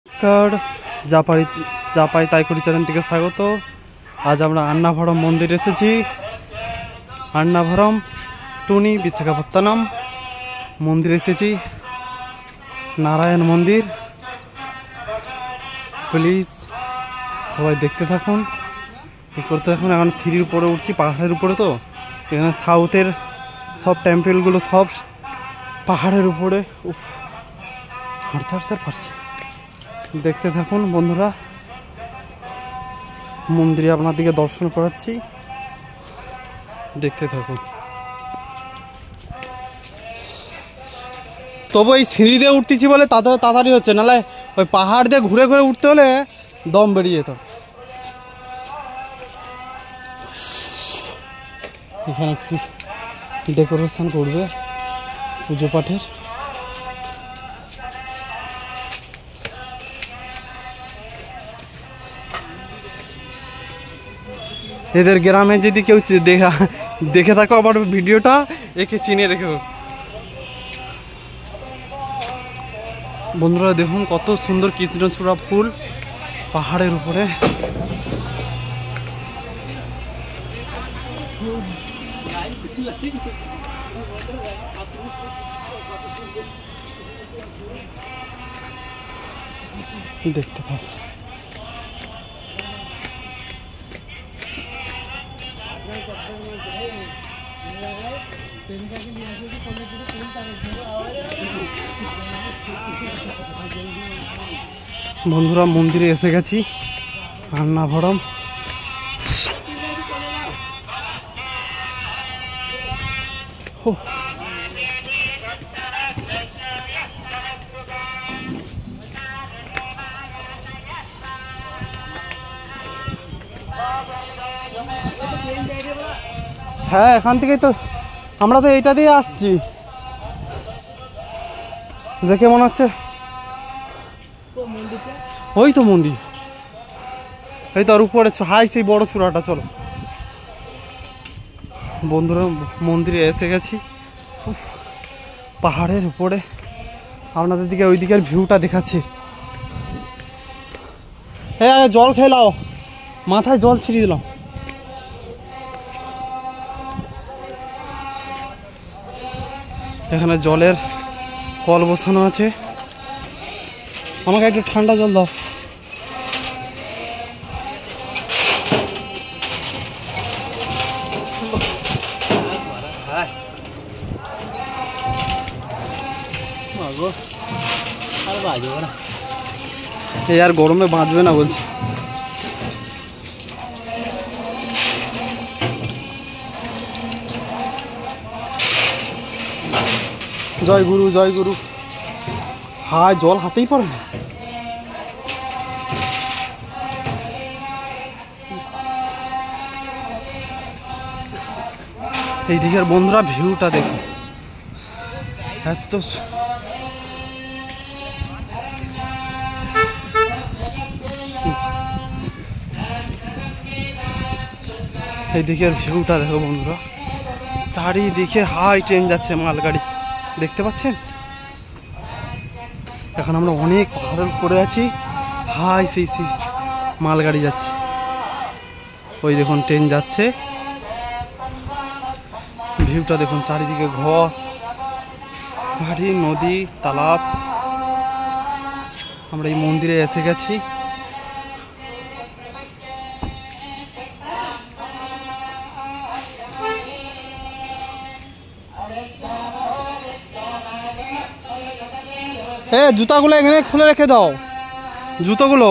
নমস্কার, যা পাই তাই করি চ্যানেল থেকে স্বাগত। আজ আমরা আন্নাভরম মন্দির এসেছি। আন্নাভরম টুনি বিশাখাপত্তনম মন্দির এসেছি, নারায়ণ মন্দির। প্লিজ সবাই দেখতে থাকুন, করতে থাকুন। এখন সিঁড়ির উপরে উঠছি, পাহাড়ের উপরে। তো এখানে সাউথের সব টেম্পেলগুলো সব পাহাড়ের উপরে। উফ, হাঁটতে হাঁটতে পারছি। দেখতে থাকুন বন্ধুরা, মন্দিরে আপনাদেরকে দর্শন করাচ্ছি, দেখতে থাকুন। তবু এই সিঁড়ি দিয়ে উঠতেছি বলে তাড়াতাড়ি হচ্ছে, নাহলে ওই পাহাড় দিয়ে ঘুরে ঘুরে উঠতে হলে দম বেরিয়ে যেত। এখানে একটু ডেকোরেশন করবে পুজো পাঠের। এদের গ্রামে যদি কেউ দেখে থাকো আমার ভিডিওটা, একে চিনে রেখো। বন্ধুরা দেখুন কত সুন্দর কৃষ্ণচূড়া ফুল পাহাড়ের উপরে। দেখতে থাক। বন্ধুরা মন্দিরে এসে গেছি, আন্নাভরম। হ্যাঁ, এখান থেকেই তো, আমরা তো এইটা দিয়ে আসছি। দেখে মনে হচ্ছে ওই তো মন্দির, এই তো আর উপরে হাই সেই বড় চূড়াটা। চলো বন্ধুরা মন্দিরে এসে গেছি। পাহাড়ের উপরে আপনাদের দিকে ওই দিকের ভিউটা দেখাচ্ছি। হ্যাঁ, জল খেলাও, মাথায় জল ছিটিয়ে দিলাম। এখানে জলের কল বসানো আছে। আমাকে একটু ঠান্ডা জল দাও। এই আর গরমে বাঁচবে না বলছি। জয় গুরু, জয় গুরু। হায়, জল হাতেই পারে না। এই দিকের বন্ধুরা ভিউটা দেখো, এত এই দিকের ভিউটা দেখো বন্ধুরা। চারিদিকে হাই ট্রেন যাচ্ছে, মালগাড়ি দেখতে পাচ্ছেন। এখন আমরা অনেক পাহাড়ের উপরে আছি। হাই সেই মালগাড়ি যাচ্ছে, ওই দেখুন ট্রেন যাচ্ছে। ভিউটা দেখুন, চারিদিকে ঘর বাড়ি, নদী, তালাব। আমরা এই মন্দিরে এসে গেছি। জুতাগুলো এখানে খুলে রেখে দাও, জুতোগুলো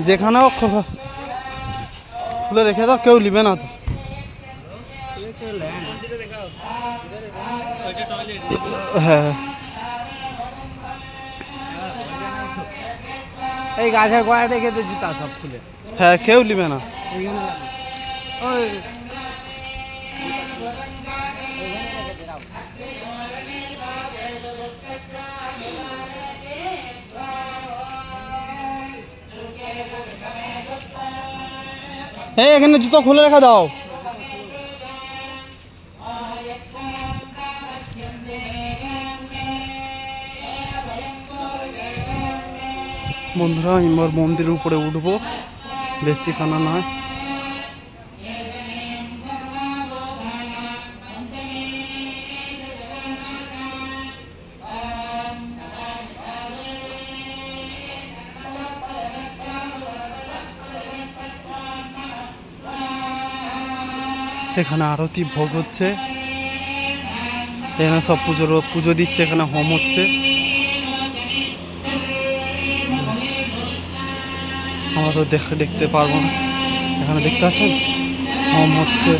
যেখানেও খুলে রেখে দাও, কেউ নিবে না তো। হ্যাঁ, এই গাছের গোড়ায় রেখে তো জুতা সব খুলে। হ্যাঁ, কেউ নিবে না। এখানে জুতো খুলে রেখে দাও। বন্ধুরা এবার মন্দিরের উপরে উঠবো, বেশিখানা নয়। এখানে আরতি ভোগ হচ্ছে, এখানে সব পুজো দিচ্ছে, এখানে হোম হচ্ছে। আমরা তো দেখতে পারবো না, এখানে দেখতে পাচ্ছেন হোম হচ্ছে।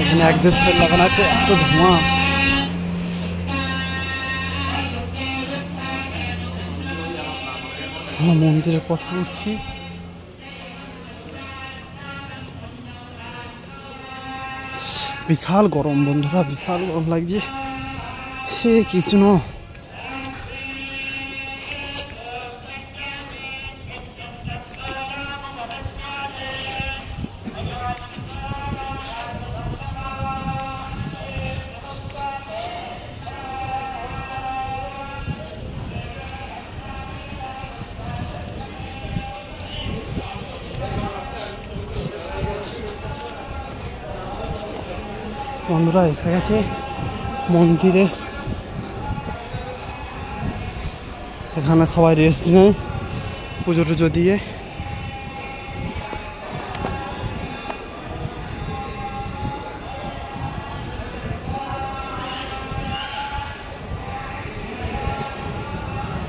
এখানে অ্যাডজাস্টার লাগানো আছে, এত ধোঁয়া। মন্দিরের পথে উঠছি, বিশাল গরম বন্ধুরা, বিশাল গরম লাগছে, সে কিছু না। বন্ধুরা এসে গেছে মন্দিরে, এখানে সবাই রেস্ট নেয় পুজো টুজো দিয়ে।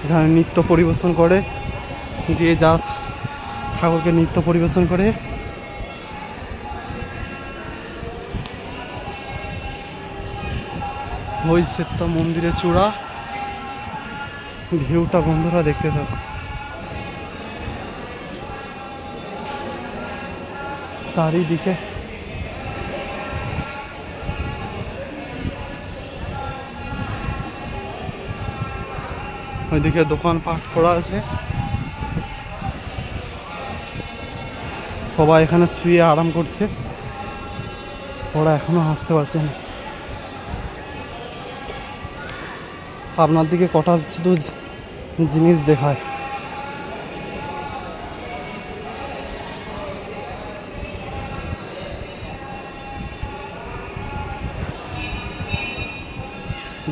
এখানে নৃত্য পরিবেশন করে, যে যা ঠাকুরকে নৃত্য পরিবেশন করে। ওই সেটা মন্দিরের চূড়া, ভিউটা বন্ধুরা দেখতে থাকো। চারিদিকে ওইদিকে দোকানপাট করা আছে, সবাই এখানে শুয়ে আরাম করছে, ওরা এখনো হাসতে পারছে না। আপনার দিকে কটা শুধু জিনিস দেখায়,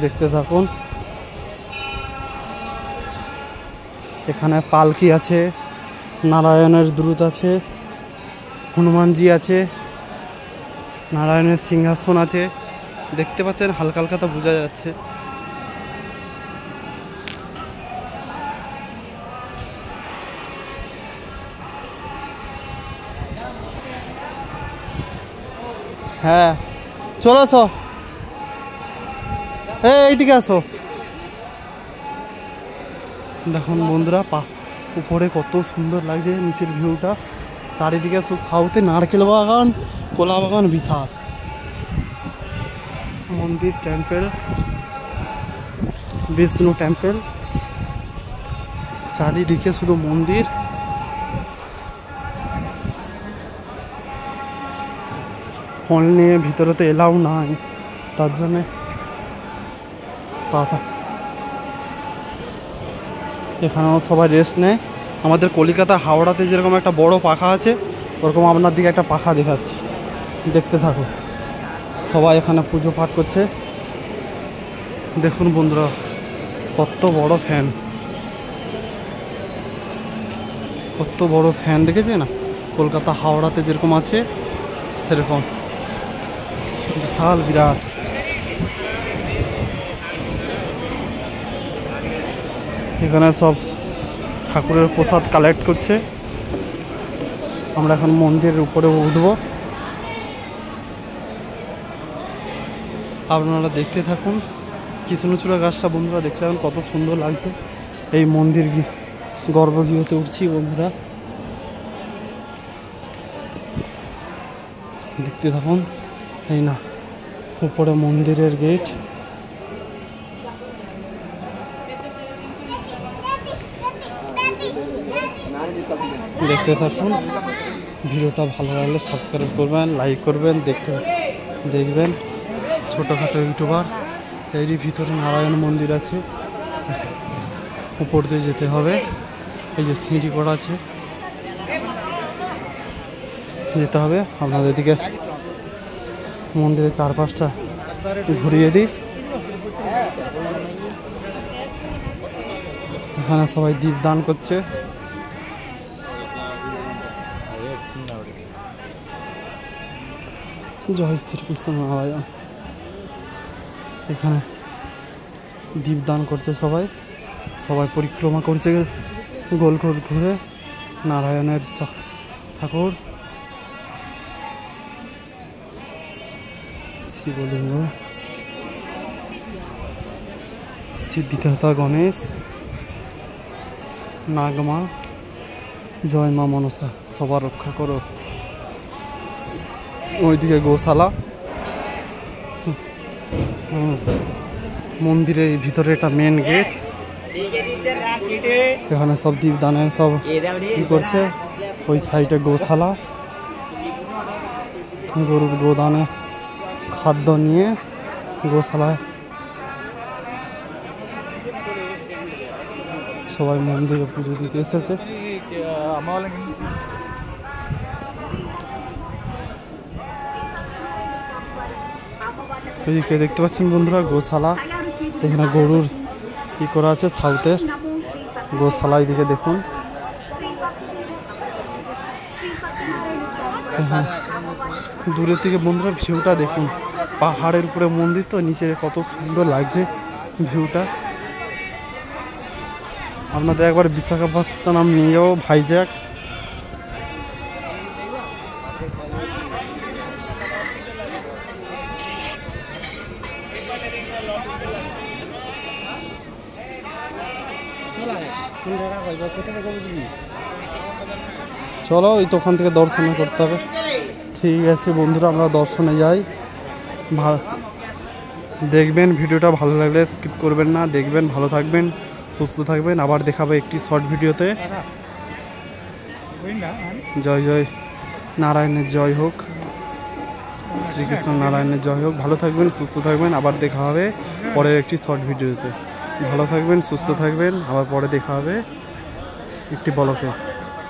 দেখতে থাকুন। এখানে পালকি আছে, নারায়ণের দ্রুত আছে, হনুমানজি আছে, নারায়ণের সিংহাসন আছে, দেখতে পাচ্ছেন হালকা হালকা তো বোঝা যাচ্ছে। হ্যাঁ চলো আসো, এইদিকে আসো। দেখুন বন্ধুরা উপরে কত সুন্দর লাগছে নিচের ভিউটা, চারিদিকে সব সাউথে নারকেল বাগান, কলা বাগান, বিশাল মন্দির, টেম্পেল, বিষ্ণু টেম্পেল, চারিদিকে শুধু মন্দির। ফোন নিয়ে ভিতরে তো এলাও নাই, তার জন্যে পাতা এখানেও সবাই রেস্ট নেয়। আমাদের কলকাতা হাওড়াতে যেরকম একটা বড় পাখা আছে, ওরকম আপনার দিকে একটা পাখা দেখাচ্ছি, দেখতে থাকো। সবাই এখানে পুজো পাঠ করছে, দেখুন বন্ধুরা কত বড় ফ্যান, কত বড় ফ্যান দেখেছে না, কলকাতা হাওড়াতে যেরকম আছে সেরকম বিশাল বিরাট। এখানে সব ঠাকুরের প্রসাদ কালেক্ট করছে, আমরা এখন মন্দিরের উপরে উঠব, আপনারা দেখতে থাকুন। কৃষ্ণচূড়া গাছটা বন্ধুরা দেখতে থাকুন কত সুন্দর লাগছে। এই মন্দির গর্ভগৃহতে উঠছি বন্ধুরা, দেখতে থাকুন। এই না উপরে মন্দিরের গেট, দেখতে থাকুন। ভিডিওটা ভালো লাগলে সাবস্ক্রাইব করবেন, লাইক করবেন, দেখবেন। ছোটোখাটো ইউটিউবার, এরই ভিতরে নারায়ণ মন্দির আছে, উপর দিয়ে যেতে হবে, এই যে সিঁড়ি করা আছে, যেতে হবে। আপনাদের দিকে মন্দিরের চারপাশটা ঘুরিয়ে দিই। এখানে সবাই দীপদান করছে। জয় শ্রীকৃষ্ণ নারায়ণ। এখানে দীপদান করছে সবাই, সবাই পরিক্রমা করছে গোল গোল ঘুরে নারায়ণের ঠাকুর, শিবলিঙ্গ, সিদ্ধিদাতা গণেশ, নাগমা, জয় মা মনসা, সবার রক্ষা করো। ওইদিকে গোশালা, মন্দিরের ভিতরে এটা মেন গেট। এখানে সব দীপদানে সব কি করছে, ওই সাইডে গোশালা, গরুর গোদানে খাদ্য নিয়ে গোশালায় সবাই মন্দিরে পুজো দিতে এসেছে। এদিকে দেখতে পাচ্ছেন বন্ধুরা গোশালা, এখানে গরুর ই করা আছে সাউথের গোশালা। এদিকে দেখুন, দূরের থেকে বন্ধুরা ভিউটা দেখুন, পাহাড়ের উপরে মন্দির তো, নিচে কত সুন্দর লাগছে ভিউটা। আপনাদের একবার বিশাখাপত্তনম নিয়ে যাবো, ভাইজ্যাক। চলো, ওই তো ওখান থেকে দর্শন করতে হবে। ঠিক আছে বন্ধুরা, আমরা দর্শনে যাই। দেখবেন ভিডিওটা ভালো লাগলে স্কিপ করবেন না, দেখবেন, ভালো থাকবেন, সুস্থ থাকবেন। আবার দেখাবো একটি শর্ট ভিডিওতে। জয় জয় নারায়ণের জয় হোক, শ্রীকৃষ্ণ নারায়ণের জয় হোক। ভালো থাকবেন, সুস্থ থাকবেন, আবার দেখা হবে পরের একটি শর্ট ভিডিওতে। ভালো থাকবেন, সুস্থ থাকবেন, আবার পরে দেখা হবে একটি ব্লগে।